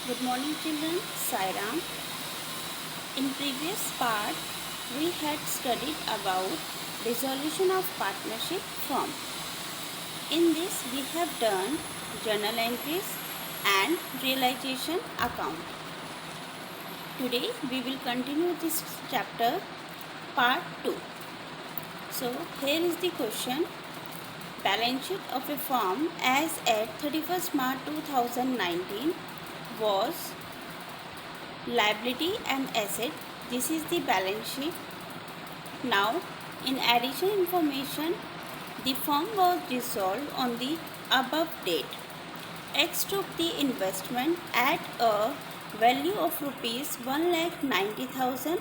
Good morning children, Sairam. In previous part, we had studied about dissolution of partnership firm. In this, we have done journal entries and realization account. Today, we will continue this chapter part 2. So, here is the question. Balance sheet of a firm as at 31st March 2019 was liability and asset. This is the balance sheet. Now, in additional information, the firm was dissolved on the above date. X took the investment at a value of rupees 1,90,000.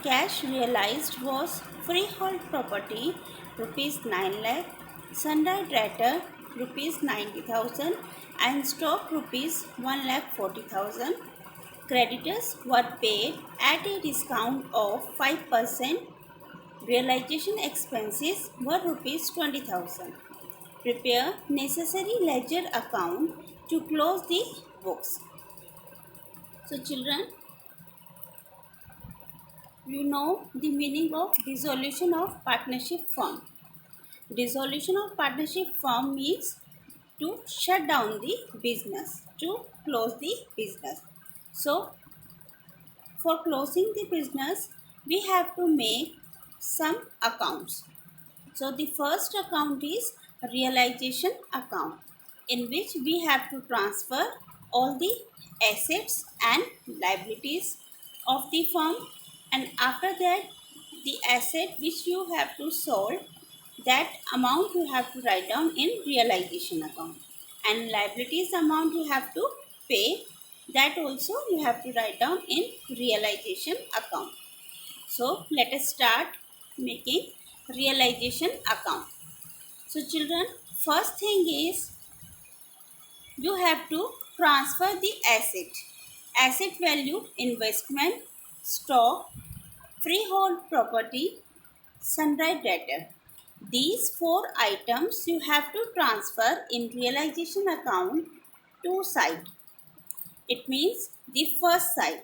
Cash realized was freehold property rupees 9 lakh, sundry debtor rupees 90,000 and stock rupees 1,40,000. Creditors were paid at a discount of 5%. Realization expenses were rupees 20,000. Prepare necessary ledger account to close the books. So children, you know the meaning of dissolution of partnership firm. Dissolution of partnership firm means to shut down the business, to close the business. So for closing the business, we have to make some accounts. So the first account is realization account, in which we have to transfer all the assets and liabilities of the firm, and after that the asset which you have to sold, that amount you have to write down in realization account, and liabilities amount you have to pay, that also you have to write down in realization account. So let us start making realization account. So children, first thing is you have to transfer the asset. Asset value, investment, stock, freehold property, sundry debtor. These four items you have to transfer in realization account to side. It means the first side.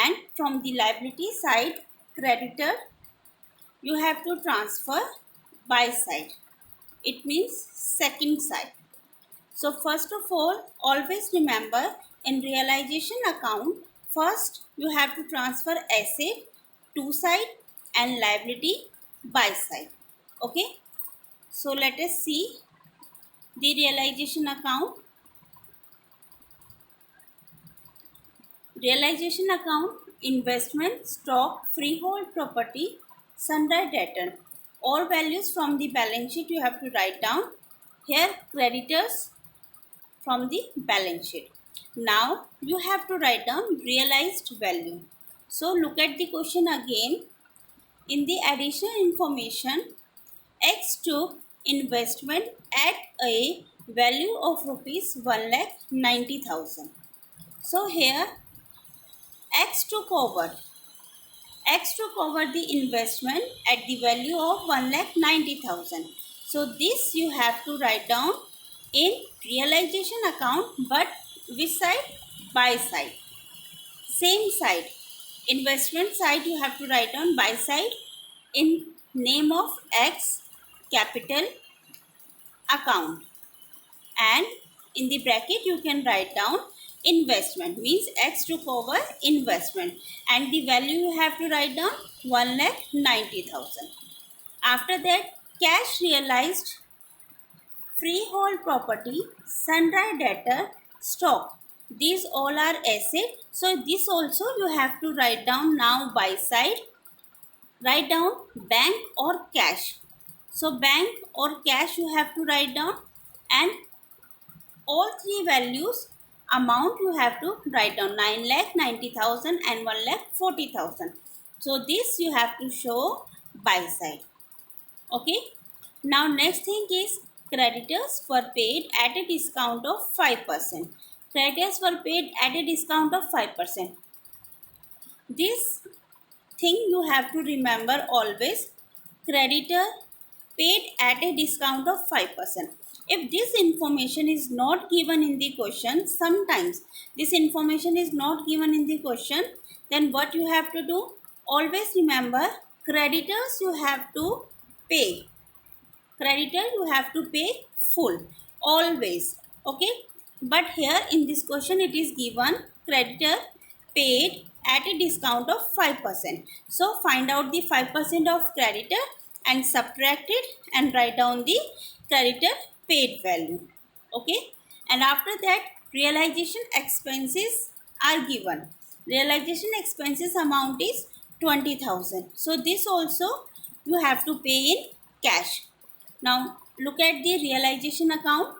And from the liability side, creditor, you have to transfer buy side. It means second side. So first of all, always remember, in realization account, first you have to transfer asset to side and liability buy side. Okay. So let us see the realization account. Realization account, investment, stock, freehold property, sundry debtor. All values from the balance sheet you have to write down. Here creditors from the balance sheet. Now you have to write down realized value. So look at the question again. In the additional information, X took investment at a value of rupees 1,90,000. So here X took over. X took over the investment at the value of 1,90,000. So this you have to write down in realization account, but which side? Buy side. Same side. Investment side you have to write down buy side in name of X capital account, and in the bracket you can write down investment, means X took over investment, and the value you have to write down 1,90,000. After that, cash realized, freehold property, sundry debtor, stock. These all are asset. So this also you have to write down now buy side. Write down bank or cash. So bank or cash you have to write down, and all three values amount you have to write down 9,90,000 and 1,40,000. So this you have to show buy side. Okay. Now next thing is creditors were paid at a discount of 5%. Creditors were paid at a discount of 5%. This thing you have to remember always. Creditor paid at a discount of 5%. If this information is not given in the question, sometimes this information is not given in the question, then what you have to do? Always remember, creditors you have to pay. Creditor you have to pay full. Always. Okay. But here in this question it is given creditor paid at a discount of 5%. So find out the 5% of creditor and subtract it and write down the creditor paid value. Okay. And after that, realization expenses are given. Realization expenses amount is 20,000. So this also you have to pay in cash. Now look at the realization account.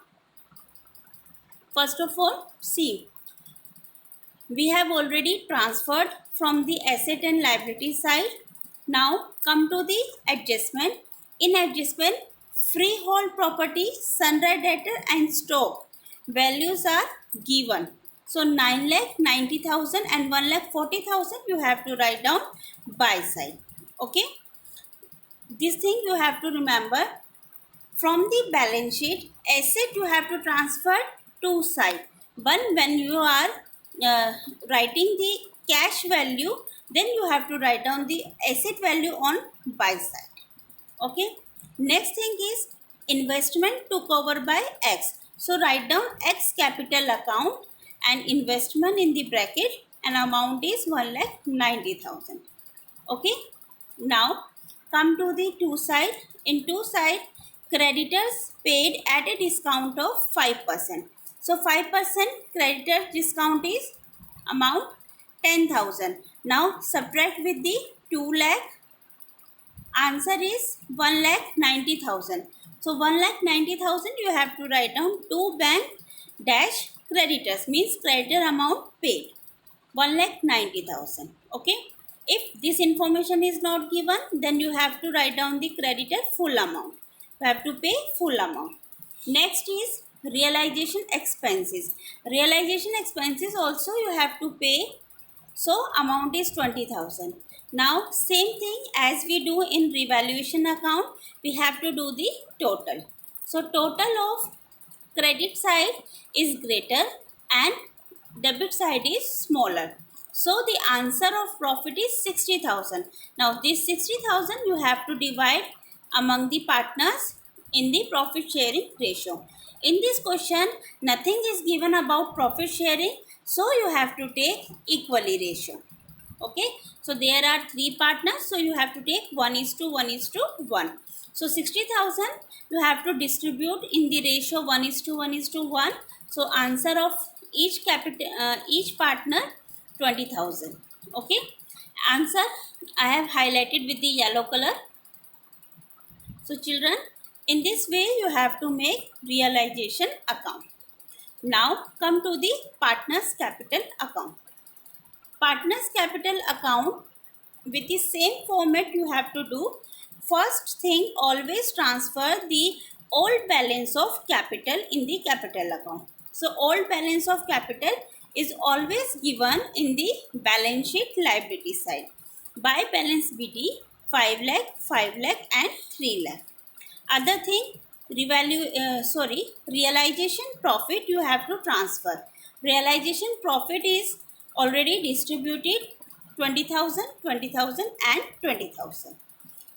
First of all, see, we have already transferred from the asset and liability side. Now come to the adjustment. In adjustment, freehold property, sundry debtor and stock values are given. So 9,90,000 and 1,40,000 you have to write down buy side. Okay. This thing you have to remember. From the balance sheet, asset you have to transfer two side. One, when you are writing the cash value, then you have to write down the asset value on buy side. Okay. Next thing is investment took over by X. So write down X capital account and investment in the bracket, and amount is 1,90,000. Okay. Now come to the two side. In two side, creditors paid at a discount of 5%. So 5% creditor discount is amount 10,000. Now subtract with the 2 lakh. Answer is 1,90,000. So 1,90,000 you have to write down to bank dash creditors, means creditor amount paid 1,90,000. Okay. If this information is not given, then you have to write down the creditor full amount. You have to pay full amount. Next is realization expenses. Realization expenses also you have to pay. So amount is 20,000. Now same thing as we do in revaluation account, we have to do the total. So total of credit side is greater and debit side is smaller. So the answer of profit is 60,000. Now this 60,000 you have to divide among the partners in the profit sharing ratio. In this question, nothing is given about profit sharing, so you have to take equally ratio. Okay. So there are three partners, so you have to take 1:1:1. So 60,000 you have to distribute in the ratio 1:1:1. So answer of each partner 20,000. Okay. Answer I have highlighted with the yellow color. So children, in this way you have to make realization account. Now come to the partners capital account. Partners capital account, with the same format you have to do. First thing, always transfer the old balance of capital in the capital account. So old balance of capital is always given in the balance sheet liability side. By balance BD 5 lakh, 5 lakh and 3 lakh. Other thing, realization profit you have to transfer. Realization profit is already distributed 20,000, 20,000 and 20,000.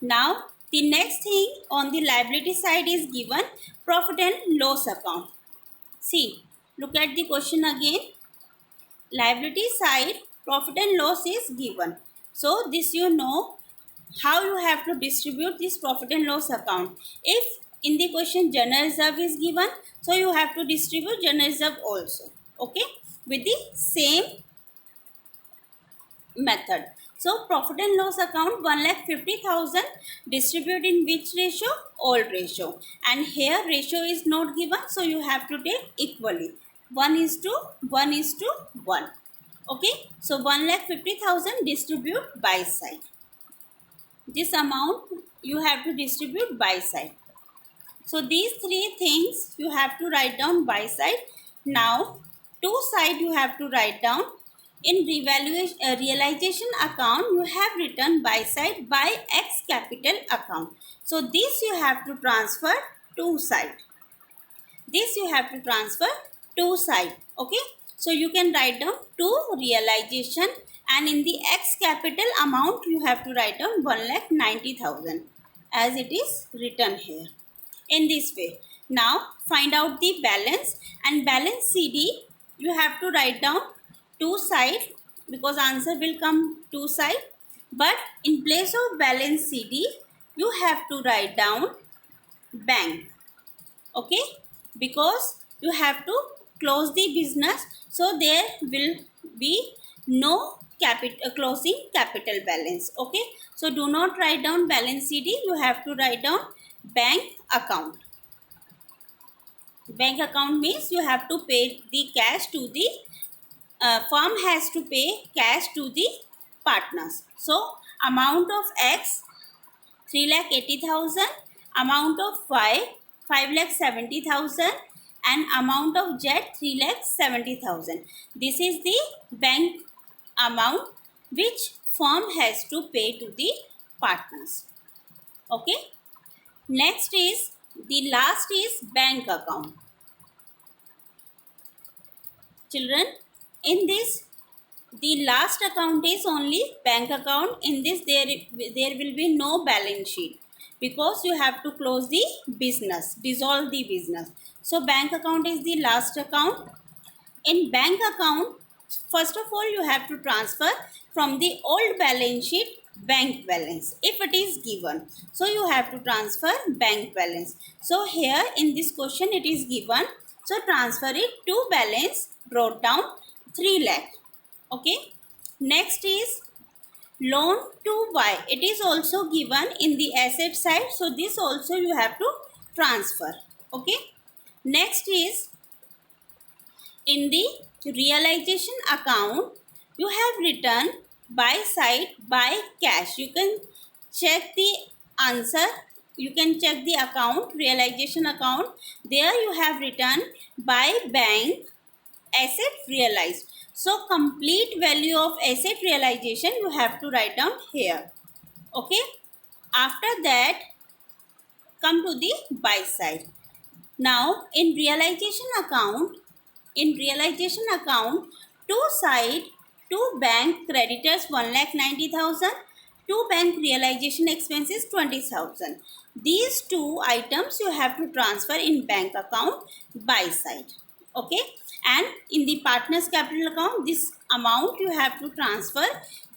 Now the next thing on the liability side is given profit and loss account. See, look at the question again. Liability side profit and loss is given. So this you know how you have to distribute this profit and loss account. If in the question general reserve is given, so you have to distribute general reserve also. Okay, with the same method. So profit and loss account 1,50,000 distribute in which ratio? Old ratio. And here ratio is not given, so you have to take equally 1:1:1. Okay, so 1,50,000 distribute by side. This amount you have to distribute by side. So these three things you have to write down by side. Now two side you have to write down. In realization account you have written by side by X capital account. So this you have to transfer two side. This you have to transfer two side. Okay, so you can write down to realization, and in the X capital amount you have to write down 1,90,000 as it is written here in this way. Now find out the balance, and balance CD you have to write down two side because answer will come two side, but in place of balance CD you have to write down bank. Okay, because you have to close the business, so there will be no closing capital balance. Okay, so do not write down balance CD, you have to write down bank account. Bank account means you have to pay the cash to the firm has to pay cash to the partners. So amount of X 3,80,000, amount of Y 5,70,000, and amount of Z 3,70,000. This is the bank amount which firm has to pay to the partners. Okay. Next is the last is bank account. Children, in this the last account is only bank account. In this there will be no balance sheet because you have to close the business, dissolve the business. So bank account is the last account. In bank account, first of all you have to transfer from the old balance sheet bank balance if it is given. So you have to transfer bank balance. So here in this question it is given. So transfer it to balance, brought down 3 lakh. Okay. Next is loan to Y. It is also given in the asset side. So this also you have to transfer. Okay. Next is in the realization account you have written buy side by cash. You can check the answer. You can check the account, realization account. There you have written by bank asset realized. So complete value of asset realization you have to write down here. Okay. After that come to the buy side. Now in realization account, two side, two bank creditors 1,90,000, two bank realization expenses 20,000. These two items you have to transfer in bank account buy side. Okay, and in the partners capital account this amount you have to transfer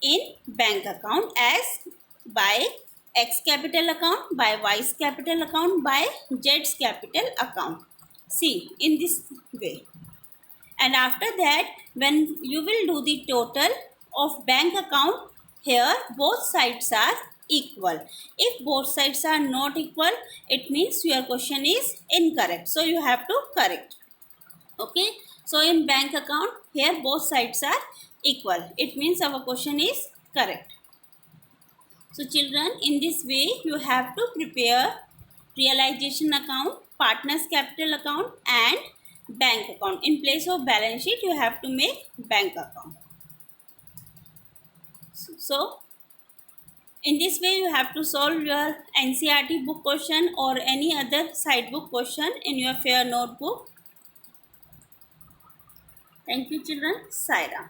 in bank account as by X capital account, by Y's capital account, by Z's capital account. See, in this way. And after that when you will do the total of bank account, here both sides are equal. If both sides are not equal, it means your question is incorrect. So you have to correct. Okay. So in bank account here both sides are equal. It means our question is correct. So children, in this way you have to prepare realization account, partners capital account and bank account. In place of balance sheet you have to make bank account. So in this way you have to solve your NCERT book question or any other side book question in your fair notebook. Thank you children. Saira.